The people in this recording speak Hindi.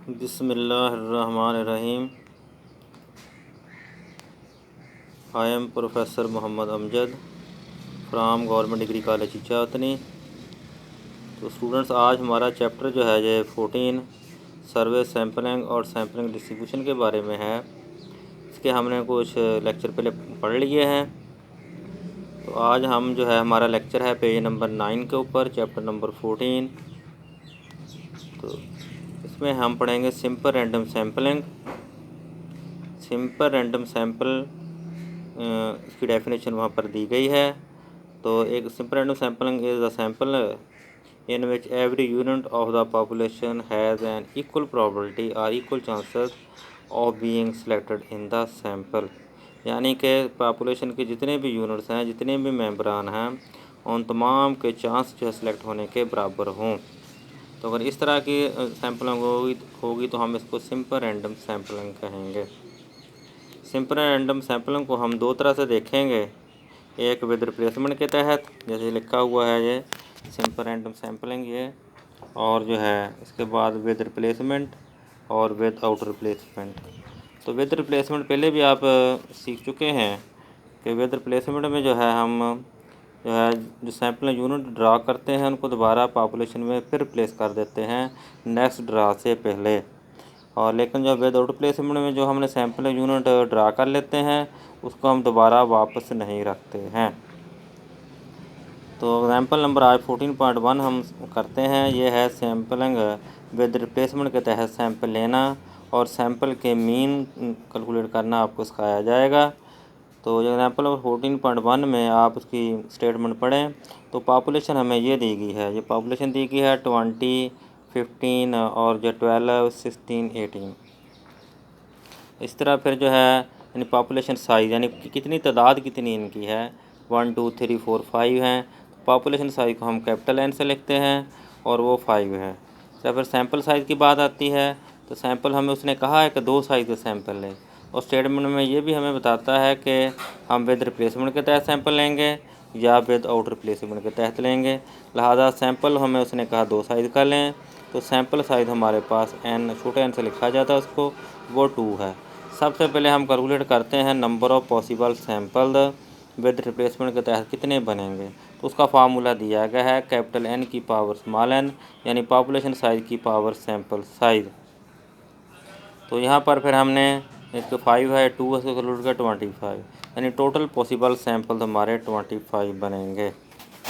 बिस्मिल्लाहिर्रहमानिर्रहीम। I am professor Mohammad Amjad from government degree college Chichawatni. तो स्टूडेंट्स, आज हमारा चैप्टर जो है ये 14 सर्वे सैम्पलिंग और सैम्पलिंग डिस्ट्रीब्यूशन के बारे में है। इसके हमने कुछ लेक्चर पहले पढ़ लिए हैं। तो आज हम जो है हमारा लेक्चर है पेज नंबर 9 के ऊपर, चैप्टर नंबर 14। तो इसमें हम पढ़ेंगे simple random sampling. Simple random sample इसकी डेफिनेशन वहाँ पर दी गई है। तो एक simple random sampling is the sample in which every unit of the population has an equal probability और equal chances of being selected in the sample. यानी कि पॉपुलेशन के जितने भी यूनिट्स हैं, जितने भी मेंबरान हैं, उन तमाम के चांस जो है सेलेक्ट होने के बराबर हों। तो अगर इस तरह की सैम्पलिंग होगी तो हम इसको सिंपल रैंडम सैम्पलिंग कहेंगे। सिंपल रैंडम सैम्पलिंग को हम दो तरह से देखेंगे। एक विद रिप्लेसमेंट के तहत, जैसे लिखा हुआ है ये सिंपल रैंडम सैम्पलिंग ये, और जो है इसके बाद विद रिप्लेसमेंट और विद आउट रिप्लेसमेंट। तो विद रिप्लेसमेंट पहले भी आप सीख चुके हैं कि विद रिप्लेसमेंट में जो है हम जो सैम्पल यूनिट ड्रा करते हैं उनको दोबारा पॉपुलेशन में फिर रिप्लेस कर देते हैं नेक्स्ट ड्रा से पहले। और लेकिन जो विदाउट रिप्लेसमेंट में जो हमने सैम्पल यूनिट ड्रा कर लेते हैं उसको हम दोबारा वापस नहीं रखते हैं। तो एग्जाम्पल नंबर आज 14.1 हम करते हैं। ये है सैम्पलिंग विद रिप्लेसमेंट के तहत सैंपल लेना और सैंपल के मीन कैलकुलेट करना आपको सिखाया जाएगा। तो एग्जाम्पल नंबर 14.1 में आप उसकी स्टेटमेंट पढ़ें। तो पॉपुलेशन हमें ये दी गई है, ये पॉपुलेशन दी गई है 20, 15 और जो 12, 16, 18। इस तरह फिर जो है यानी पॉपुलेशन साइज़ यानी कितनी तादाद कितनी इनकी है, 1, 2, 3, 4, 5 हैं। तो पॉपुलेशन साइज़ को हम कैपिटल N से लिखते हैं और वो 5 है। तो फिर सैंपल साइज़ की बात आती है। तो सैंपल हमें उसने कहा है कि 2 साइज़ के सैंपल लें, और स्टेटमेंट में ये भी हमें बताता है कि हम विद रिप्लेसमेंट के तहत सैंपल लेंगे या विद आउट रिप्लेसमेंट के तहत लेंगे। लिहाजा सैंपल हमें उसने कहा 2 साइज़ का लें। तो सैंपल साइज़ हमारे पास n छोटे n से लिखा जाता है उसको, वो 2 है। सबसे पहले हम कैलकुलेट करते हैं number of possible sample with replacement के तहत कितने बनेंगे। तो उसका फार्मूला दिया गया है कैपिटल N की पावर स्मॉल n, यानी पॉपुलेशन साइज़ की पावर सैंपल साइज़। तो यहाँ पर फिर हमने इसको 5 है, 2 है, इसको कैलकुलेट किया 25, यानी टोटल पॉसिबल सैंपल हमारे 25 बनेंगे।